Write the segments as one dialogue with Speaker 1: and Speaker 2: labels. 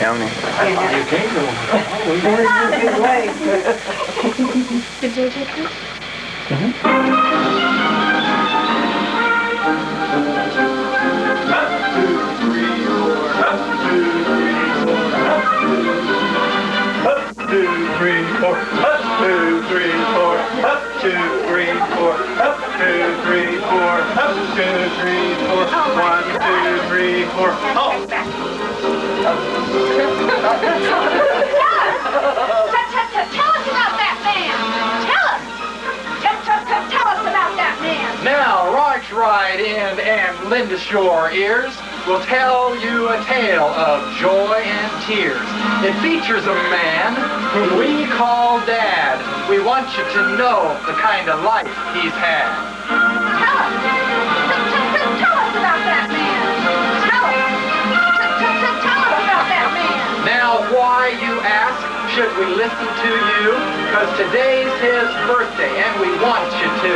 Speaker 1: county.
Speaker 2: You can't go.
Speaker 3: Did you take this?
Speaker 2: Up, 2, 3, 4. Up, 2, 3, 4. Up, 2, 3, 4. Up, 2, 3, 4. Up, 2, 3, 4. 1, 2, 3, 4. Oh!
Speaker 3: Tell us about that man. Tell us about that man.
Speaker 4: Now, Roach Ride in and Linda Shore ears will tell you a tale of joy and tears. It features a man whom we call Dad. We want you to know the kind of life he's had.
Speaker 3: Tell us about that man. Tell us about that man.
Speaker 4: Now, why, you ask, should we listen to you? Because today's his birthday and we want you to.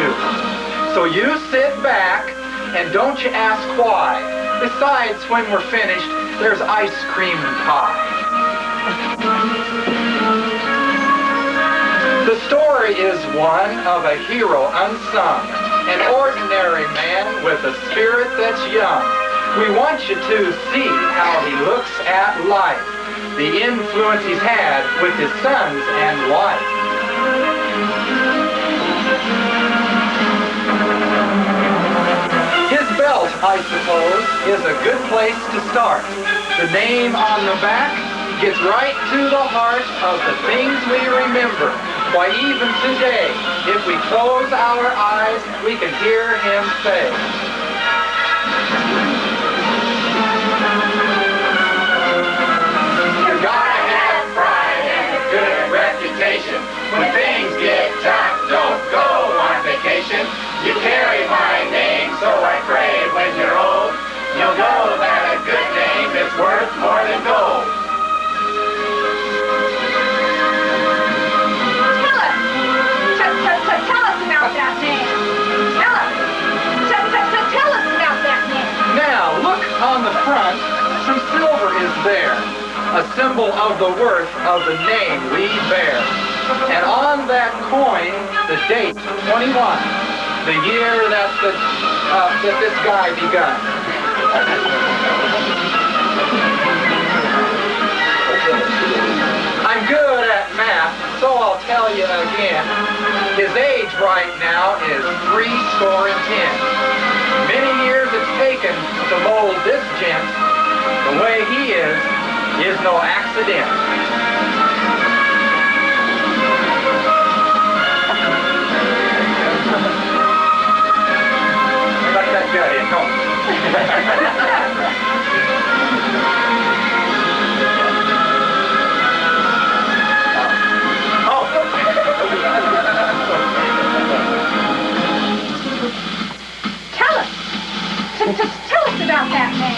Speaker 4: So you sit back and don't you ask why. Besides, when we're finished, there's ice cream pie. The story is one of a hero unsung, an ordinary man with a spirit that's young. We want you to see how he looks at life, the influence he's had with his sons and wife. His belt, I suppose, is a good place to start. The name on the back gets right to the heart of the things we remember. Why, even today, if we close our eyes, we can hear him say, "You gotta have pride and a good reputation. When things get tough, don't go on vacation. You carry my name, so I pray when you're old, you'll know that a good name is worth more than gold."
Speaker 3: Tell us about that man. Tell us about that man.
Speaker 4: Now, look on the front, some silver is there, a symbol of the worth of the name we bear. And on that coin, the date, 21, the year that this guy begun. I'm good at math, so I'll tell you again. His age right now is 70. Many years it's taken to mold this gent. The way he is no accident. Let that gut in, don't
Speaker 3: Tell us about that man.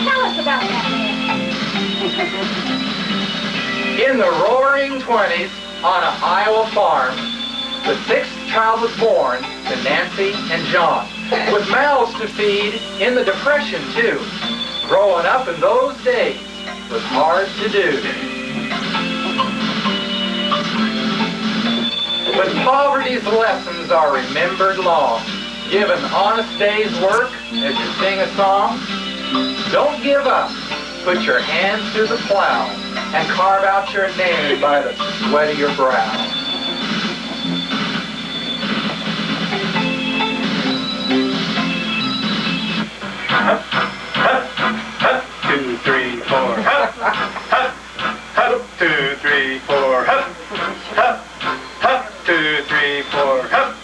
Speaker 3: Tell us about that man.
Speaker 4: In the roaring 20s, on an Iowa farm, the sixth child was born to Nancy and John, with mouths to feed in the Depression, too. Growing up in those days was hard to do. But poverty's lessons are remembered long. Give an honest day's work as you sing a song. Don't give up. Put your hands to the plow and carve out your name by the sweat of your brow.
Speaker 2: Hup, hup, hup, 2, 3, 4. Hup, hup, hup, 2, 3, 4. Hup, hup, hup, 2, 3, 4. Hup.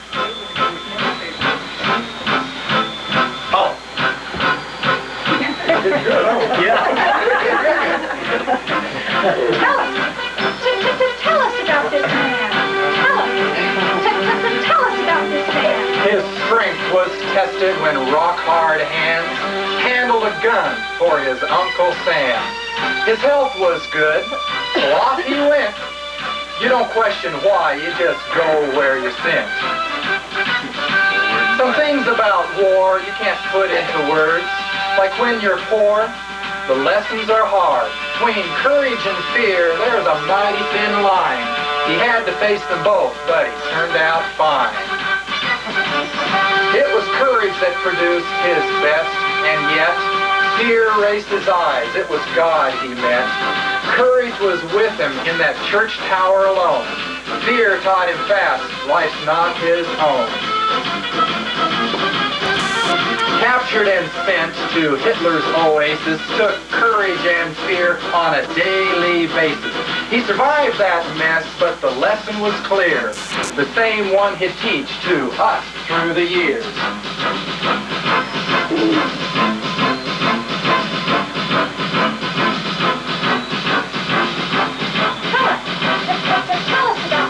Speaker 2: Oh. Yeah.
Speaker 3: Tell us about this man. Tell us about this man.
Speaker 4: His strength was tested when rock-hard hands handled a gun for his Uncle Sam. His health was good, so off he went. You don't question why, you just go where you're sent. Some things about war you can't put into words, like when you're poor, the lessons are hard. Between courage and fear, there's a mighty thin line. He had to face them both, but he turned out fine. It was courage that produced his best, and yet fear raised his eyes. It was God he met. Courage was with him in that church tower alone. Fear taught him fast, life's not his own. Captured and sent to Hitler's oasis, took courage and fear on a daily basis. He survived that mess, but the lesson was clear, the same one he'd teach to us through the years.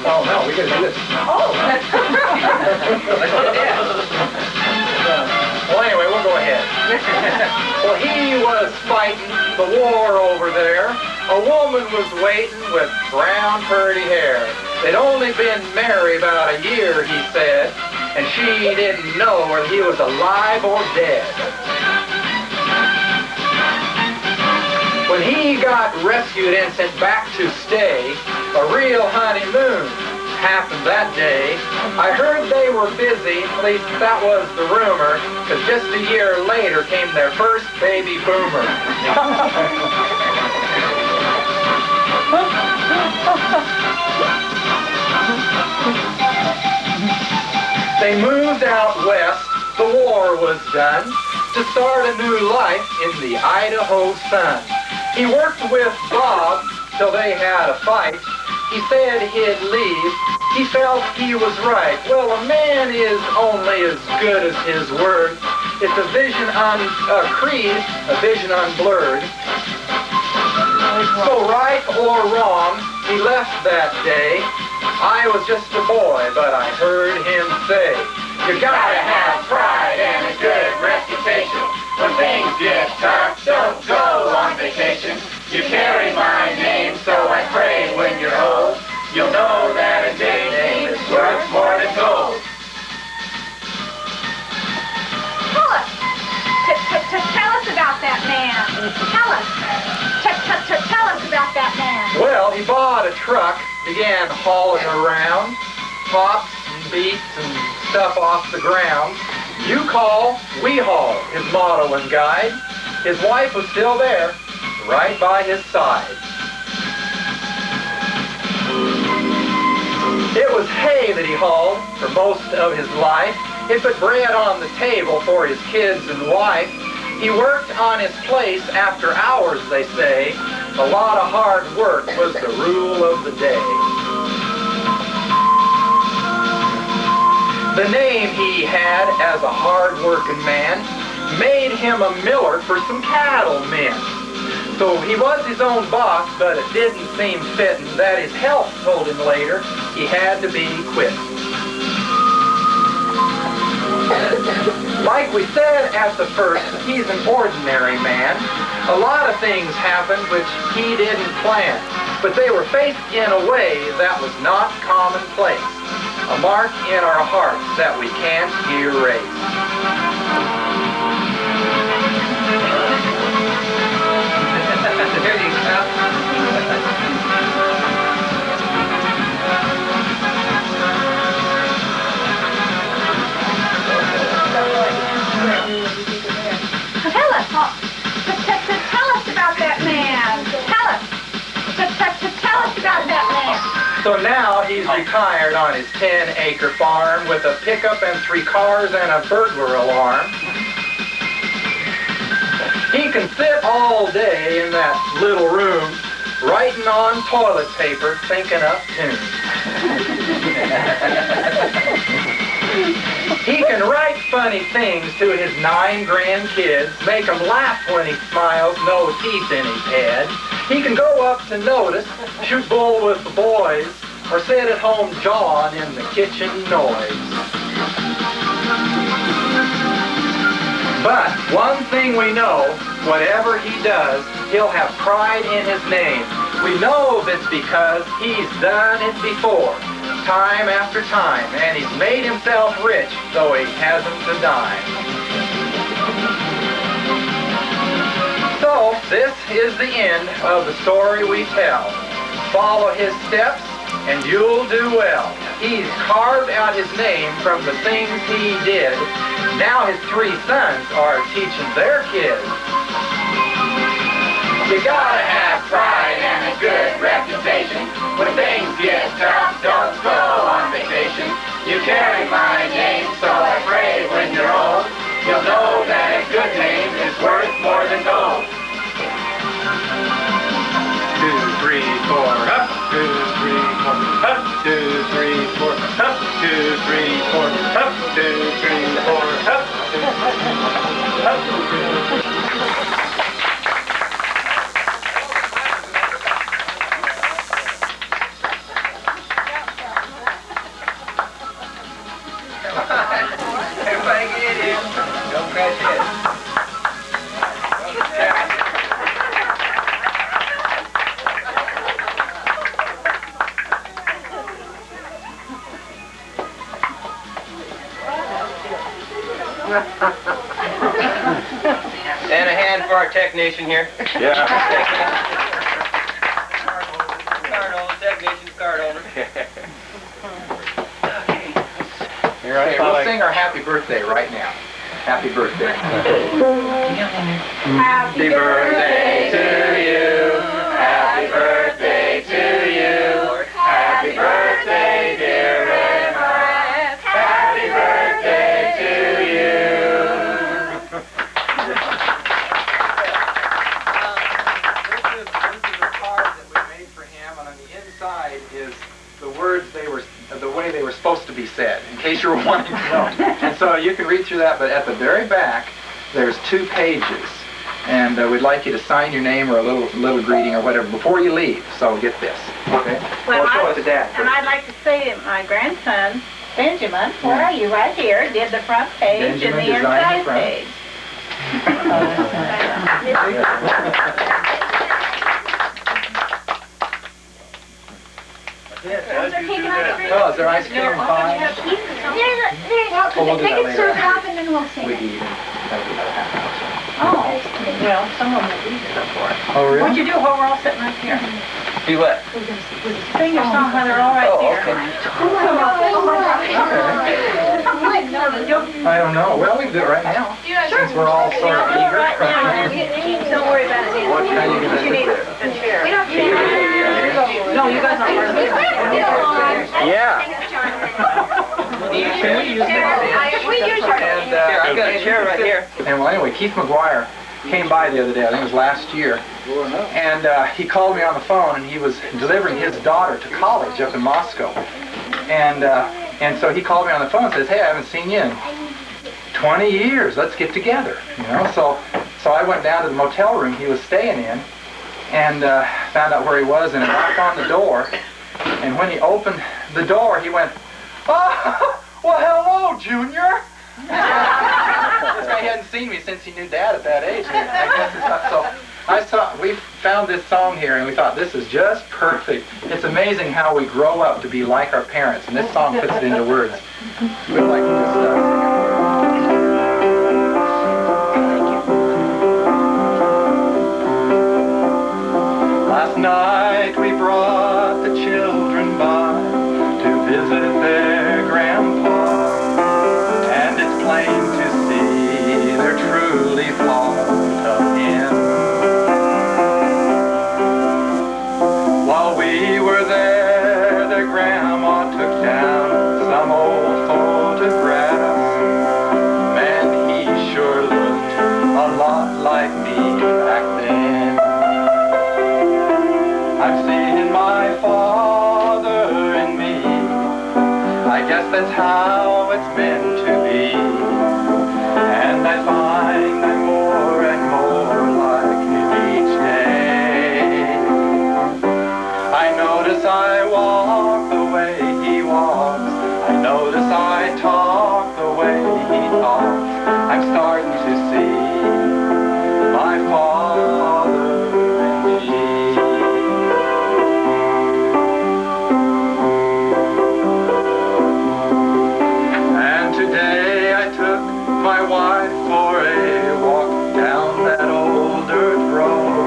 Speaker 4: Oh no, we gotta do this.
Speaker 3: Oh!
Speaker 4: Well, anyway, we'll go ahead. Well, he was fighting the war over there. A woman was waiting with brown, pretty hair. They'd only been married about a year, he said, and she didn't know whether he was alive or dead. When he got rescued and sent back to stay, a real honeymoon happened that day. I heard they were busy, at least that was the rumor, because just a year later came their first baby boomer. They moved out west, the war was done, to start a new life in the Idaho sun. He worked with Bob till they had a fight. He said he'd leave. He felt he was right. Well, a man is only as good as his word. It's a vision creed, a vision unblurred. So right or wrong, he left that day. I was just a boy, but I heard him say, you gotta have pride and a good reputation. When things get tough, don't go on vacation. You carry my name, so I pray when you're old, you'll know that a day name is worth more than gold.
Speaker 3: Tell us about that man. Tell us about that man.
Speaker 4: Well, he bought a truck, began hauling around, pops and beats and stuff off the ground. You call, we haul, his motto and guide. His wife was still there, right by his side. It was hay that he hauled for most of his life. It put bread on the table for his kids and wife. He worked on his place after hours, they say. A lot of hard work was the rule of the day. The name he had as a hard-working man made him a miller for some cattlemen. So he was his own boss, but it didn't seem fitting that his health told him later he had to be quit. Like we said at the first, he's an ordinary man. A lot of things happened which he didn't plan, but they were faced in a way that was not commonplace. A mark in our hearts that we can't erase. There you go.
Speaker 3: Tell us about that man. Tell us about that man.
Speaker 4: So now he's retired on his 10-acre farm with a pickup and 3 cars and a burglar alarm. He can sit all day in that little room, writing on toilet paper, thinking up tunes. He can write funny things to his 9 grandkids, make them laugh when he smiles, no teeth in his head. He can go up to notice, shoot bull with the boys, or sit at home jawing in the kitchen noise. But one thing we know, whatever he does, he'll have pride in his name. We know it's because he's done it before, time after time, and he's made himself rich, though he hasn't a dime. So, This is the end of the story we tell. Follow his steps and you'll do well. He's carved out his name from the things he did. Now his 3 sons are teaching their kids. You gotta have pride and a good reputation. When things get tough, don't go on vacation. You carry my name, so I pray when you're old, you'll know that a good name is worth more than gold.
Speaker 2: 2, 3, 4, up, 2, 3, 4, up, 2, 3, 4, up, 2, 3, 4, up, 2, 3, 4, up, 2, 3, 4, up.
Speaker 4: Everybody get in. Don't crash it.
Speaker 1: And a hand for our technician here.
Speaker 2: Yeah.
Speaker 1: Card holder, technician's card holder.
Speaker 2: Here, I
Speaker 4: Okay,
Speaker 2: thought
Speaker 4: we'll sing our happy birthday right now. Happy birthday.
Speaker 3: Happy
Speaker 4: birthday to you. Happy birthday to you. Happy birthday, dear Emma. Happy birthday to you. This is a card that we made for him, and on the inside is the words the way they were supposed to be said, in case you were wanting to know. And so you can read through that, but at the very back, there's 2 pages. And we'd like you to sign your name or a little greeting or whatever before you leave. So get this. Okay?
Speaker 3: Well,
Speaker 4: We'll show it to Dad.
Speaker 3: And I'd like to say that my grandson, Benjamin, where are you? Right here, did the front page
Speaker 4: Benjamin
Speaker 3: and the
Speaker 4: designed the
Speaker 3: inside
Speaker 4: front.
Speaker 3: page.
Speaker 4: Oh, is there ice cream and pie? Oh, we'll do that later.
Speaker 3: Serve it up and then we'll sing
Speaker 4: We
Speaker 3: it.
Speaker 4: can eat it. That'll be about a half hour.
Speaker 3: Oh, well, someone will eat it before.
Speaker 4: Oh, really?
Speaker 3: What'd you do while we're all sitting right here?
Speaker 1: Do what?
Speaker 3: Sing your song while they're all right
Speaker 1: Oh,
Speaker 3: there.
Speaker 1: okay.
Speaker 4: I don't know. Well, we can do it right now. Since we're all sort of eager.
Speaker 3: Right now. Don't worry about it.
Speaker 4: What kind are you going to
Speaker 3: You need
Speaker 4: do?
Speaker 3: a chair. No, you guys aren't part of it.
Speaker 1: Yeah.
Speaker 4: Can we use that?
Speaker 3: We use our
Speaker 4: And,
Speaker 1: Here, I've got a chair right here.
Speaker 4: And well, anyway, Keith McGuire came by the other day. I think it was last year. And he called me on the phone, and he was delivering his daughter to college up in Moscow. And so he called me on the phone and says, "Hey, I haven't seen you in 20 years. Let's get together." You know, so I went down to the motel room he was staying in, and found out where he was, and knocked on the door. And when he opened the door, he went, "Oh, well, hello, Junior." This guy hadn't seen me since he knew Dad at that age. And I guess it's not so. We found this song here, and we thought this is just perfect. It's amazing how we grow up to be like our parents, and this song puts it into words. We like this Last night we brought the children by to visit their grandpa, and it's plain to see they're truly fond of him. While we were there, their grandma took down some old photographs. Man, he sure looked a lot like me back then. I've seen my father in me. I guess that's how it's meant to be. And I find I'm more and more like him each day. I notice I walk the way he walks. I notice I talk the way he talks. I'm starting to see my father in me. And today I took my wife for a walk down that old dirt road.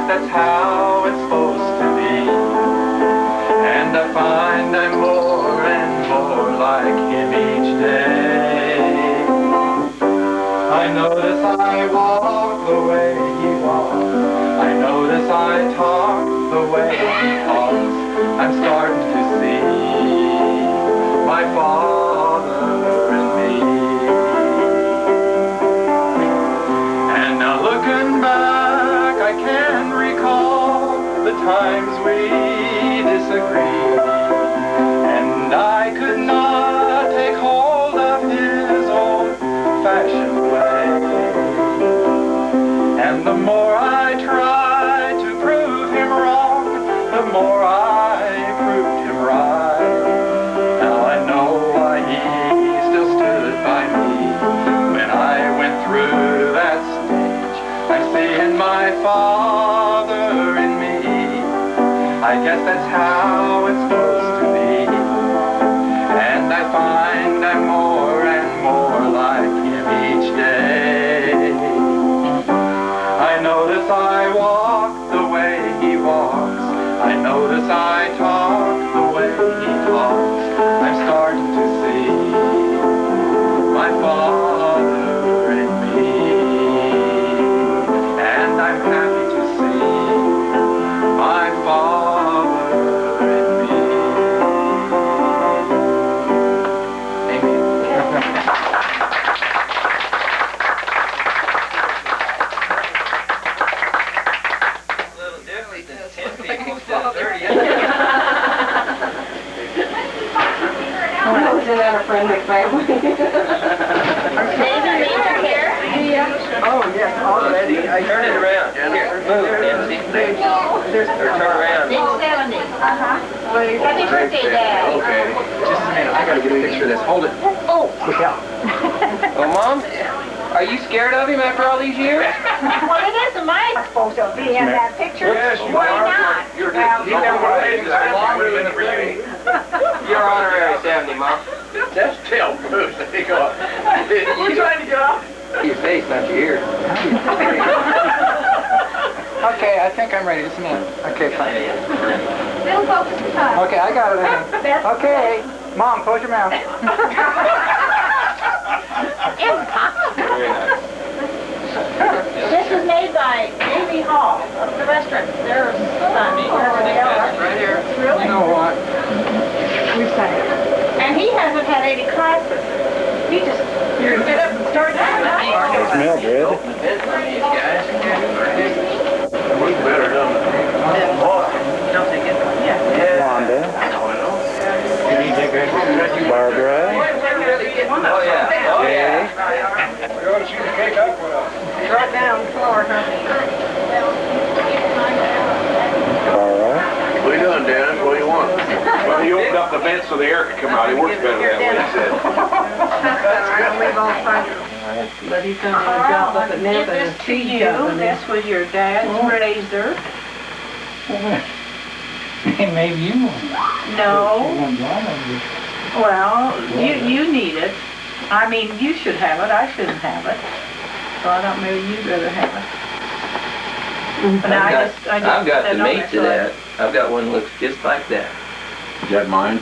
Speaker 4: that's how it's supposed to be. And I find I'm more and more like him each day. I notice I walk the way he walks. I notice I talk the way he talks. I'm starting to see my Father in me. And now looking back, I can recall the times we disagreed, and I could not take hold of his old-fashioned way. And the more I tried to prove him wrong, the more I proved him right. Now I know why he still stood by me when I went through that stage. I'm seeing my Father in me. I guess that's how it's supposed to be. And I find I'm more and more like him each day. I notice I walk the way he walks. I notice I talk the way he talks. I'm starting to see my Father in me. And I'm happy to see my Father in me. Amen.
Speaker 1: A little different than 10 people instead of 30.
Speaker 3: Isn't that a friendly family?
Speaker 2: Oh, yes, already.
Speaker 1: Turn it around. Here, move, Nancy. Or turn around.
Speaker 3: 70. Happy birthday, Dad.
Speaker 4: Okay, just a minute. I gotta get a picture of this. Hold it.
Speaker 3: Oh.
Speaker 1: Oh, Mom, are you scared of him after all these years?
Speaker 3: Well, it isn't my supposed to be in that picture.
Speaker 2: Yes, you
Speaker 3: Why
Speaker 2: are.
Speaker 3: not?
Speaker 2: You're
Speaker 3: Well,
Speaker 2: you know what it is. I'm longer than for you.
Speaker 1: You're honorary 70, Mom.
Speaker 2: That's tell Bruce. There you go. We're trying to get off.
Speaker 1: Your face, not your ears.
Speaker 4: Okay, I think I'm ready. Just a minute. Okay, fine.
Speaker 3: Still focus the time.
Speaker 4: Okay, I got it, I think. Okay. Mom, close your mouth.
Speaker 1: Very nice.
Speaker 3: This is made by Davy Hall of the restaurant. Their son, wherever they are.
Speaker 1: Right here.
Speaker 3: Really?
Speaker 4: You know what?
Speaker 3: And he hasn't had any classes. He just get up and start doing that.
Speaker 2: Mildred. Much better, doesn't it? Wanda. Barbara.
Speaker 1: Oh, yeah. Oh, yeah.
Speaker 2: You ought to see the cake I put up.
Speaker 3: Right down the floor, huh?
Speaker 2: Carl.
Speaker 5: What are you doing, Dennis? What do you want?
Speaker 2: Well, he opened up the vent so the air could come out. He works better that way, he said.
Speaker 6: But he's gonna do a job up at
Speaker 3: Give
Speaker 6: Napa
Speaker 3: this
Speaker 6: and
Speaker 3: to
Speaker 6: cheese
Speaker 3: you.
Speaker 6: company.
Speaker 3: This was your dad's razor.
Speaker 7: Maybe you want
Speaker 6: No,
Speaker 7: one.
Speaker 6: well, you need it. I mean, you should have it, I shouldn't have it. So I thought maybe you'd rather have it. But I just
Speaker 1: I've got
Speaker 6: said
Speaker 1: the
Speaker 6: no,
Speaker 1: mate
Speaker 6: that's
Speaker 1: to
Speaker 6: all right.
Speaker 1: that. I've got one that looks just like that.
Speaker 5: Is that mine?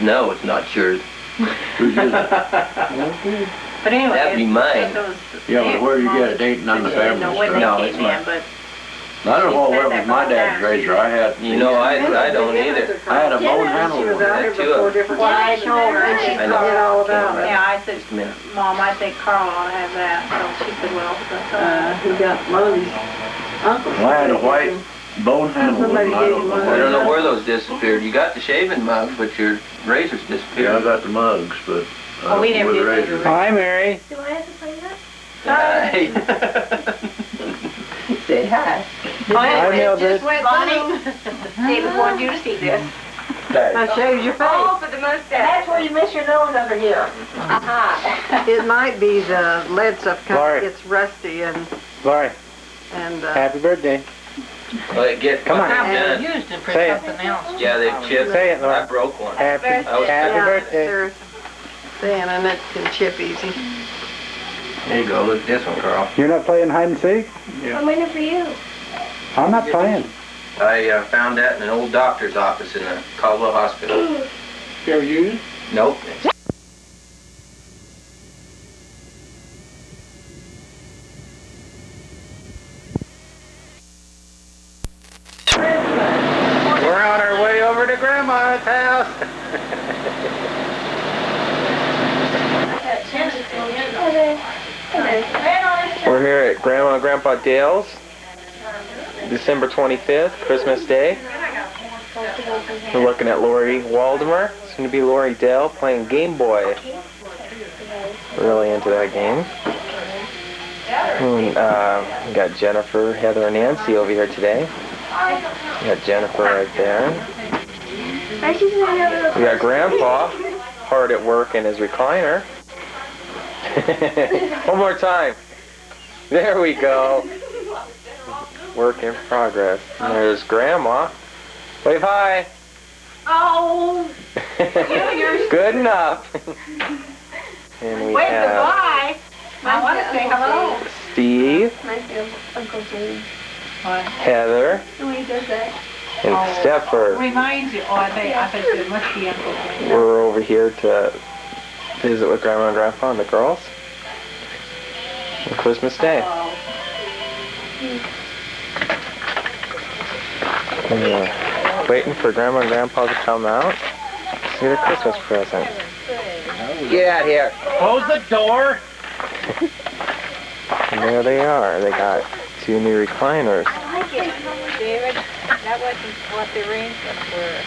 Speaker 1: No, it's not yours.
Speaker 5: Who's yours?
Speaker 6: But anyway.
Speaker 1: That'd be
Speaker 6: it
Speaker 1: mine.
Speaker 6: goes-
Speaker 5: Yeah, but where do you get it? Ain't none of the
Speaker 6: No,
Speaker 5: family
Speaker 6: when they
Speaker 5: stuff.
Speaker 1: No,
Speaker 6: came
Speaker 1: it's mine.
Speaker 6: in, but
Speaker 5: I don't know what went with my dad's razor. I had,
Speaker 1: You know, I don't either.
Speaker 5: I had a bone handle one.
Speaker 1: Had two of them.
Speaker 6: well, I told her, and she
Speaker 1: I know.
Speaker 6: forget all about it. Yeah, I said,
Speaker 1: Just a minute.
Speaker 6: Mom, I think Carl ought to have that. So she said, well,
Speaker 7: He got one of these uncles.
Speaker 5: Well, I had a white bone handle one. I don't know
Speaker 1: I
Speaker 5: where.
Speaker 1: don't know where those disappeared. You got the shaving mugs, but your razors
Speaker 5: Yeah, I
Speaker 1: disappeared.
Speaker 5: got the mugs, but I
Speaker 6: oh,
Speaker 5: don't
Speaker 6: we
Speaker 5: know
Speaker 6: never
Speaker 5: where the
Speaker 6: did
Speaker 5: razor.
Speaker 7: Hi, Mary.
Speaker 3: Do I have to say that?
Speaker 1: Hey.
Speaker 7: Say hi.
Speaker 3: Hi,
Speaker 7: Mildred.
Speaker 3: just went Bonnie. David wanted you to see this.
Speaker 6: That shaves your face.
Speaker 3: Oh, for the mustache. That's where you miss your nose under here. Uh-huh.
Speaker 8: It might be the lead stuff
Speaker 7: Laurie.
Speaker 8: because it's rusty and
Speaker 7: Laurie,
Speaker 8: uh,
Speaker 7: happy birthday.
Speaker 1: Well, it gets
Speaker 7: Come on.
Speaker 1: done.
Speaker 6: Used it for
Speaker 7: Say it.
Speaker 6: something else.
Speaker 1: Yeah, they chipped.
Speaker 7: Say it, Laura.
Speaker 1: I broke one.
Speaker 7: Happy
Speaker 1: I was-
Speaker 7: happy
Speaker 8: yeah,
Speaker 7: birthday.
Speaker 8: they're thin and it can chip easy.
Speaker 1: There you go. Look at this one, Carl.
Speaker 7: You're not playing hide and seek?
Speaker 3: I'm waiting for you.
Speaker 7: I'm not playing.
Speaker 1: I found that in an old doctor's office in the Caldwell Hospital.
Speaker 7: You ever use it?
Speaker 1: Nope.
Speaker 4: We're on our way over to Grandma's house.
Speaker 1: We're here at Grandma and Grandpa Dale's, December 25th, Christmas Day. We're looking at Lori Waldemar, soon to be Lori Dale, playing Game Boy. Really into that game. And, we got Jennifer, Heather, and Nancy over here today. We got Jennifer right there. We got Grandpa, hard at work in his recliner. One more time. There we go. Work in progress. And there's Grandma. Wave hi.
Speaker 3: Oh,
Speaker 1: Good enough. And we
Speaker 3: wave
Speaker 1: have
Speaker 3: goodbye. I want to say hello.
Speaker 1: Steve,
Speaker 8: Uncle James.
Speaker 1: Heather,
Speaker 8: When he does that.
Speaker 1: and Stepper.
Speaker 6: Reminds you, I think it must be Uncle James.
Speaker 1: We're over here to visit with Grandma and Grandpa and the girls on Christmas Day. And we're waiting for Grandma and Grandpa to come out, see their Christmas present. Get out here.
Speaker 4: Close the door.
Speaker 1: And there they are. They got 2 new recliners.
Speaker 6: David, that wasn't what the arrangements were.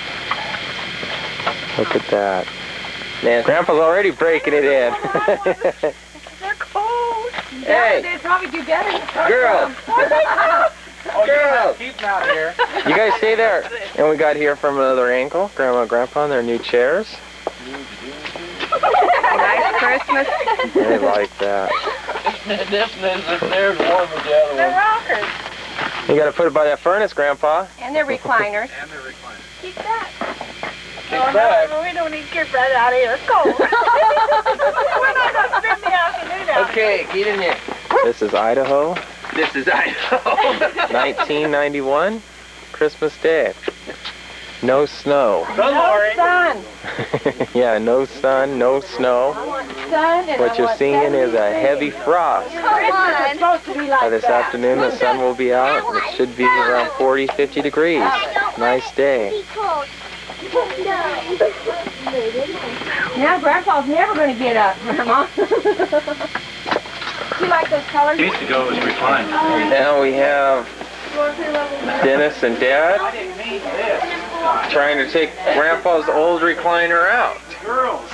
Speaker 1: Look at that. Man, Grandpa's already breaking it in.
Speaker 6: They're cold.
Speaker 1: Hey.
Speaker 6: They'd probably do better.
Speaker 1: Girls. Girls.
Speaker 4: Keep them out here.
Speaker 1: You guys stay there. And we got here from another angle, Grandma and Grandpa in their new chairs.
Speaker 3: Nice Christmas.
Speaker 1: They like that.
Speaker 5: There's one with the other
Speaker 3: They're
Speaker 5: one.
Speaker 3: rockers.
Speaker 1: You gotta put it by that furnace, Grandpa.
Speaker 3: And they're recliners.
Speaker 4: And the recliner.
Speaker 3: Keep that.
Speaker 5: Kick back.
Speaker 3: We don't need to get right out of here. It's cold. We're not going to spend the afternoon out.
Speaker 1: Okay, get in there. This is Idaho,
Speaker 4: This is Idaho.
Speaker 1: 1991, Christmas Day. No snow.
Speaker 3: No sun.
Speaker 1: Yeah, no sun, no snow.
Speaker 3: Sun and
Speaker 1: What you're seeing is a heavy frost.
Speaker 3: Christmas is supposed to be like
Speaker 1: By this
Speaker 3: that.
Speaker 1: afternoon, the sun will be out, and it should be around 40, 50 degrees. Nice day.
Speaker 3: Now Grandpa's never going to get up, Grandma. You like those colors?
Speaker 2: Used to go as reclined.
Speaker 1: Now we have Dennis and Dad trying to take Grandpa's old recliner out.
Speaker 2: Girls.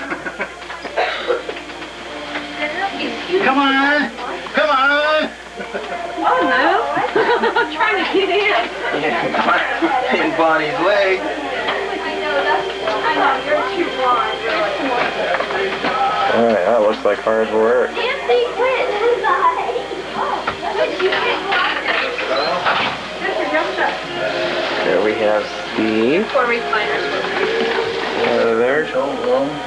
Speaker 2: Come on. Come on.
Speaker 3: Oh, no. I'm trying to get in.
Speaker 1: Yeah, in Bonnie's way.
Speaker 3: I know, you're too blonde,
Speaker 1: All right, that looks like hard work.
Speaker 3: Nancy, quit.
Speaker 1: There we have Steve.
Speaker 3: For recliners.
Speaker 1: There.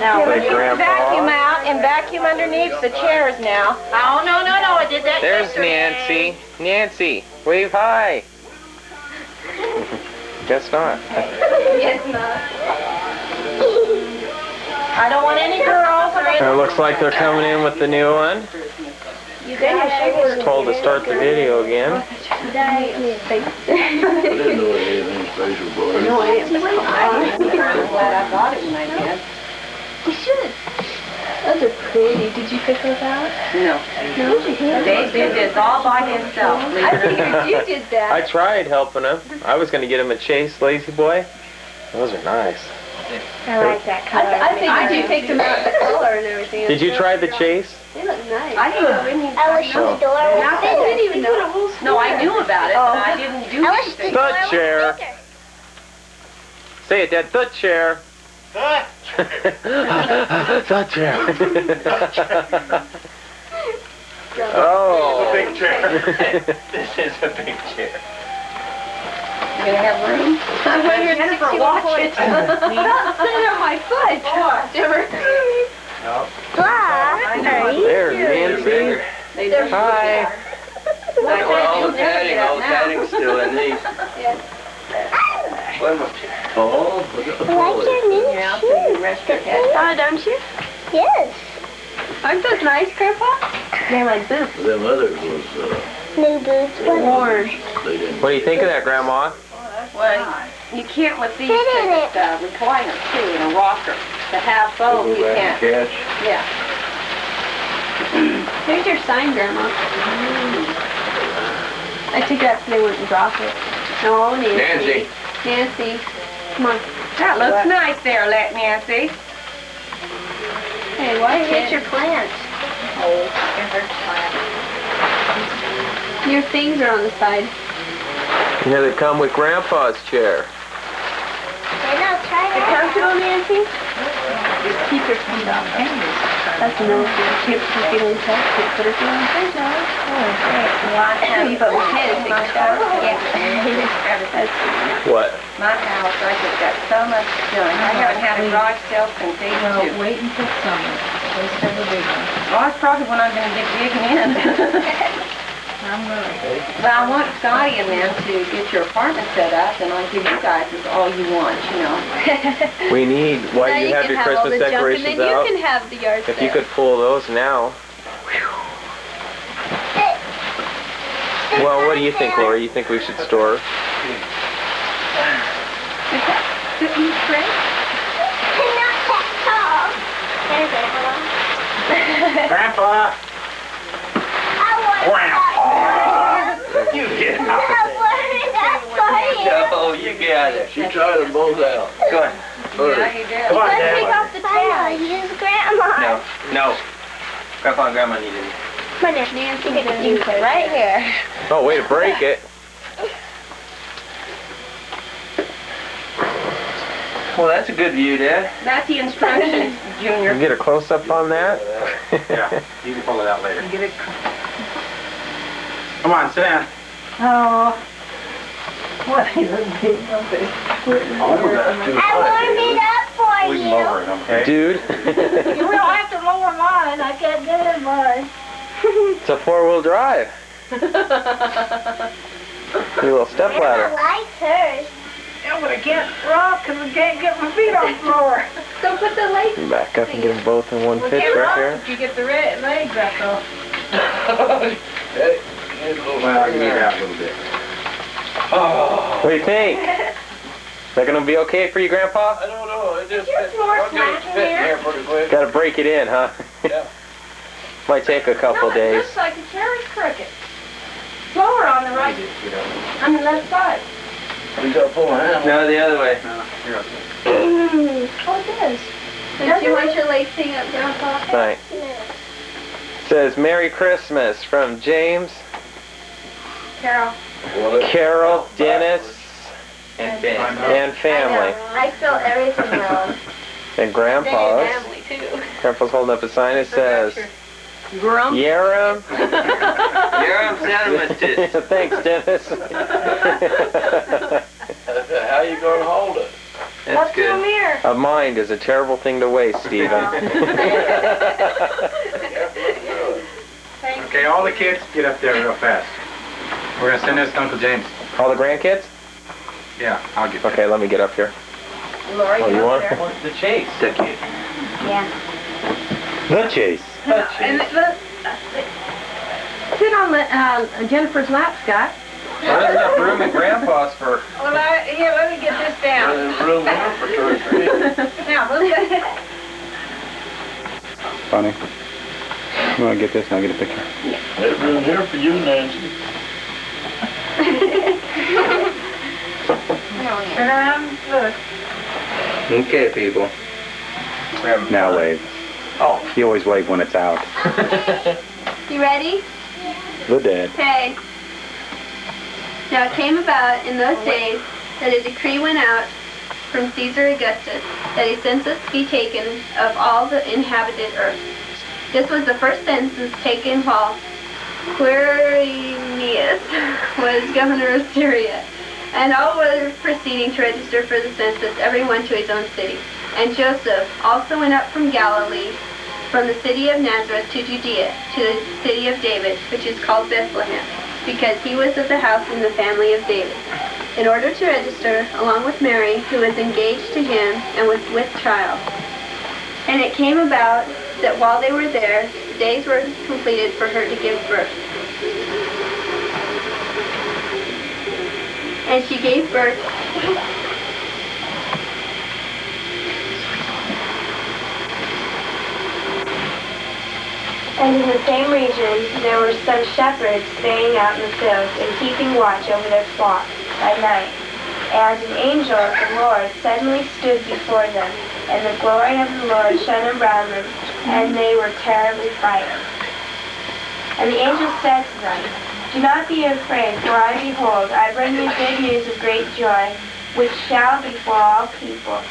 Speaker 3: Now,
Speaker 1: Like
Speaker 3: get the
Speaker 1: Grandpa.
Speaker 3: vacuum out and vacuum underneath the chairs now. Oh, no, I did that
Speaker 1: There's
Speaker 3: yesterday.
Speaker 1: Nancy. Nancy, wave hi. Guess not.
Speaker 3: Yes, not. I don't want any girls or
Speaker 1: It
Speaker 3: any...
Speaker 1: looks like they're coming in with the new one.
Speaker 3: You got
Speaker 1: Told to start the video again.
Speaker 5: I didn't know it was anything special, boy.
Speaker 3: No, I didn't. I'm glad I got it when I did. You should. Those are pretty. Did you pick those out? No. Dave did this all by himself. I figured you did that.
Speaker 1: I tried helping him. I was going to get him a Chase Lazy Boy. Those are nice.
Speaker 3: I like that color. I figured you picked them out, the color and everything.
Speaker 1: Did you try the Chase?
Speaker 3: They look nice. I didn't
Speaker 1: Oh.
Speaker 3: didn't even know. No, I knew about it, but I didn't do anything.
Speaker 1: The chair. Say it, Dad. The chair. The chair. Oh.
Speaker 2: Big chair. This is a big chair.
Speaker 3: You gonna have room? I'm wondering Jennifer watch it. Sit on my foot. Jennifer.
Speaker 1: There's Nancy. Hi.
Speaker 5: All the padding's still in these. Oh, look at the polish.
Speaker 3: Yeah, so you rest your head.
Speaker 8: Oh, don't you? Yes. Aren't those nice, Grandpa?
Speaker 3: They're like boots.
Speaker 5: Them others was,
Speaker 8: New boots.
Speaker 3: Worn.
Speaker 5: they didn't.
Speaker 1: What do you think of that, Grandma?
Speaker 3: Well, you can't with these
Speaker 8: Sit in
Speaker 3: things, recliner too, in a rocker. To have both, you
Speaker 5: Go back
Speaker 3: can't.
Speaker 5: and catch.
Speaker 3: Yeah.
Speaker 8: There's your sign, Grandma. I took it out so they wouldn't drop it. No, Nancy. Nancy. Come on.
Speaker 3: That looks nice there, Nancy.
Speaker 8: Hey, why hit your plants?
Speaker 3: Oh, there's plant.
Speaker 8: Your things are on the side.
Speaker 1: You know, they come with Grandpa's chair.
Speaker 8: You comfortable, Nancy?
Speaker 6: Just keep your feet on the hinges.
Speaker 8: That's another thing. Keep her feet on the side. Put her feet on the side, Joe. You put my head in my shower.
Speaker 1: What?
Speaker 3: My house, I just got so much doing. I haven't had a garage sale since
Speaker 6: No,
Speaker 3: 82.
Speaker 6: wait until summer. Let's have a big one.
Speaker 3: Well, that's probably when I'm going to get digging in.
Speaker 6: I'm going.
Speaker 3: Well, I want Scotty and them to get your apartment set up, and I'll give you guys all you want, you know.
Speaker 1: We need, while
Speaker 8: Now
Speaker 1: you have your
Speaker 8: all
Speaker 1: Christmas
Speaker 8: the junk,
Speaker 1: decorations
Speaker 8: and then
Speaker 1: out,
Speaker 8: you can have the yard
Speaker 1: if
Speaker 8: sale.
Speaker 1: you could pull those now. Well, what do you think, Lori? You think we should store?
Speaker 2: Grandpa! You get out.
Speaker 5: Oh, you got it. She tried them both out.
Speaker 1: Go ahead.
Speaker 3: Yeah, you do.
Speaker 2: Come on,
Speaker 8: Let's take
Speaker 2: Dad.
Speaker 8: off the towel. Use Grandma.
Speaker 1: No. Grandpa and Grandma need it.
Speaker 8: Come on, Nancy, get the use it right here.
Speaker 1: Oh, way to break it. Well, that's a good view, Dad.
Speaker 3: That's the instructions, Junior.
Speaker 1: Get a close-up on that.
Speaker 2: Yeah, you can pull it out later.
Speaker 6: Get it.
Speaker 2: Come on, sit down.
Speaker 6: Oh. What is it?
Speaker 8: I warmed it up for
Speaker 2: We can
Speaker 8: you.
Speaker 2: lower it, okay?
Speaker 1: Dude,
Speaker 6: You will have to lower mine. I can't get in mine.
Speaker 1: it's a four-wheel drive. Your little step
Speaker 8: I
Speaker 1: ladder.
Speaker 8: like hers.
Speaker 6: Yeah, but I can't rock because I can't get my feet on the floor.
Speaker 8: So put the legs.
Speaker 1: Back up and get them both in one
Speaker 6: We
Speaker 1: pitch
Speaker 6: can't
Speaker 1: right
Speaker 6: rock
Speaker 1: here.
Speaker 6: if you get the legs up though.
Speaker 5: Hey, here's a little
Speaker 2: Well, I can get it out a little bit.
Speaker 1: What do you think? Is that going to be okay for you, Grandpa?
Speaker 5: I don't know. It just
Speaker 8: your floor
Speaker 5: I'll get it
Speaker 8: flat in
Speaker 5: fit in
Speaker 8: there?
Speaker 5: here pretty quick.
Speaker 1: Got to break it in, huh?
Speaker 5: Yeah.
Speaker 1: Might take a couple
Speaker 3: No, it
Speaker 1: days.
Speaker 3: looks like the chair is crooked. Lower on the right, on the left side.
Speaker 5: We gotta pull a handle.
Speaker 1: No, the other way.
Speaker 2: No, you're okay.
Speaker 8: Oh, it does. Don't you want your legs thing up, Grandpa?
Speaker 1: Right. Says Merry Christmas from James,
Speaker 3: Carol.
Speaker 5: Well,
Speaker 1: Carol, Dennis,
Speaker 2: And
Speaker 1: family.
Speaker 8: I spelled everything wrong.
Speaker 1: And Grandpa's.
Speaker 8: Family, too.
Speaker 1: Grandpa's holding up a sign that says,
Speaker 3: Grum.
Speaker 1: Yaram.
Speaker 5: Yaram sentimented.
Speaker 1: Thanks, Dennis.
Speaker 5: How you gonna hold it?
Speaker 3: Up to a mirror.
Speaker 1: A mind is a terrible thing to waste, Stephen.
Speaker 2: Okay, all the kids, get up there real fast. We're gonna send this to Uncle James.
Speaker 1: All the grandkids?
Speaker 2: Yeah, I'll get there.
Speaker 1: Okay, let me get up here.
Speaker 3: Lori,
Speaker 1: Oh, you
Speaker 3: get up
Speaker 1: want?
Speaker 3: there.
Speaker 1: The chase. The kid.
Speaker 8: Yeah.
Speaker 1: The chase.
Speaker 3: And look, sit on Jennifer's lap, Scott.
Speaker 1: Well, there's enough room in Grandpa's for...
Speaker 6: Well, here, let me get this down.
Speaker 5: There's room here for 2 or 3.
Speaker 6: Now, move it.
Speaker 2: Funny. I'm gonna get this and I'll get a picture.
Speaker 5: There's room here for you, Nancy.
Speaker 6: Look.
Speaker 5: Okay, people.
Speaker 2: Now wave.
Speaker 1: Oh.
Speaker 2: You always wave when it's out.
Speaker 8: You ready?
Speaker 2: The dead.
Speaker 8: Okay. Now it came about in those days that a decree went out from Caesar Augustus that a census be taken of all the inhabited earth. This was the first census taken while Quirinius was governor of Syria. And all were proceeding to register for the census, everyone to his own city. And Joseph also went up from Galilee, from the city of Nazareth to Judea, to the city of David, which is called Bethlehem, because he was of the house and the family of David, in order to register along with Mary, who was engaged to him and was with child. And it came about that while they were there, the days were completed for her to give birth. And she gave birth
Speaker 9: And in the same region there were some shepherds staying out in the fields and keeping watch over their flock by night. And an angel of the Lord suddenly stood before them, and the glory of the Lord shone around them, and they were terribly frightened. And the angel said to them, "Do not be afraid, for behold, I bring you good news of great joy, which shall be for all people.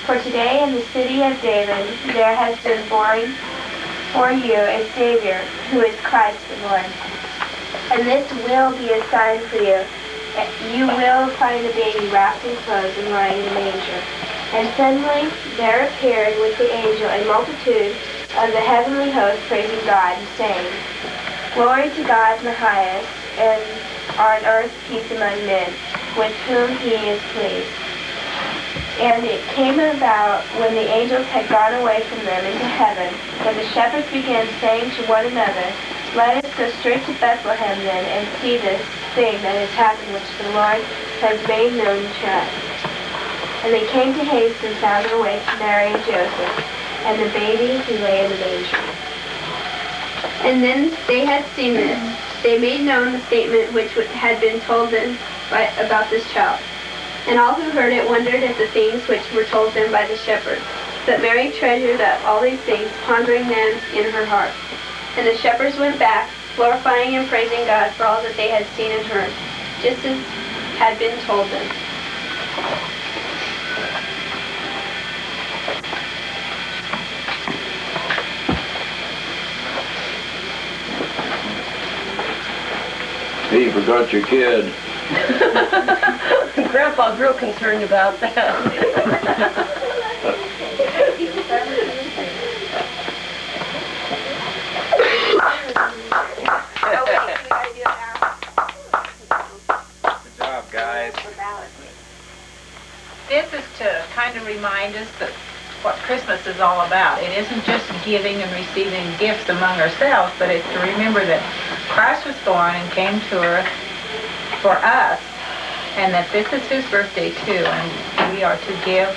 Speaker 9: For today in the city of David there has been born for you a Savior, who is Christ the Lord. And this will be a sign for you. You will find a baby wrapped in clothes and lying in a manger." And suddenly there appeared with the angel a multitude of the heavenly host praising God and saying, "Glory to God in the highest, and on earth peace among men, with whom he is pleased." And it came about, when the angels had gone away from them into heaven, that the shepherds began saying to one another, "Let us go straight to Bethlehem then, and see this thing that has happened, which the Lord has made known to us." And they came to haste and found their way to Mary and Joseph, and the baby who lay in the manger.
Speaker 8: And then they had seen this. They made known the statement which had been told them about this child. And all who heard it wondered at the things which were told them by the shepherds. But Mary treasured up all these things, pondering them in her heart. And the shepherds went back, glorifying and praising God for all that they had seen and heard, just as had been told them.
Speaker 5: Hey, you forgot your kid.
Speaker 3: Grandpa's real concerned about that.
Speaker 1: Good job, guys.
Speaker 6: This is to kind of remind us that what Christmas is all about. It isn't just giving and receiving gifts among ourselves, but it's to remember that Christ was born and came to earth for us, and that this is his birthday too, and we are to give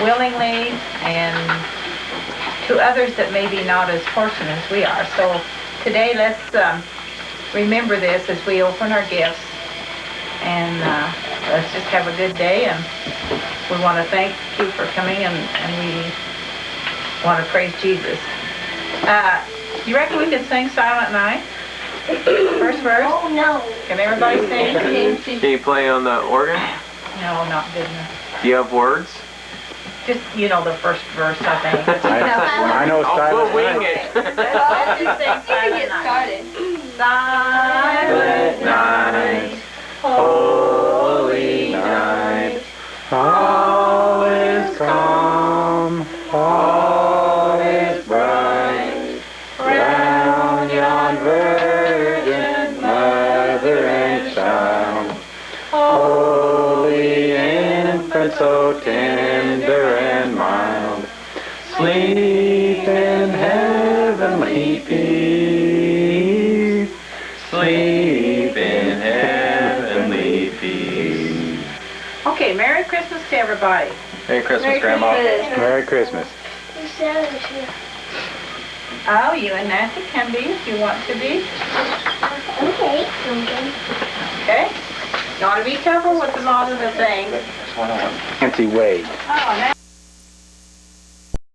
Speaker 6: willingly and to others that may be not as fortunate as we are. So today let's remember this as we open our gifts, and let's just have a good day. And we want to thank you for coming, and we want to praise Jesus. You reckon we can sing Silent Night? First verse?
Speaker 9: Oh, no.
Speaker 6: Can everybody sing?
Speaker 1: Can you play on the organ?
Speaker 6: No, not good enough.
Speaker 1: Do you have words?
Speaker 6: Just, the first verse, I think.
Speaker 7: I know Silent
Speaker 1: We'll wing
Speaker 7: Night.
Speaker 1: it.
Speaker 6: Let's just sing Silent Night. Silent Night, holy night,
Speaker 7: All is calm, all is bright, round yon virgin mother and child. Holy infant, so tender and mild, sleep in heavenly peace, sleep in heavenly peace.
Speaker 6: Okay, Merry Christmas to everybody.
Speaker 1: Merry Christmas, Grandma.
Speaker 7: Merry Christmas.
Speaker 6: Oh, you and Nancy can be if you want to be.
Speaker 9: Okay.
Speaker 6: Okay? You want to be careful with the lot of the things.
Speaker 7: Nancy Wade.
Speaker 6: Oh, Nancy.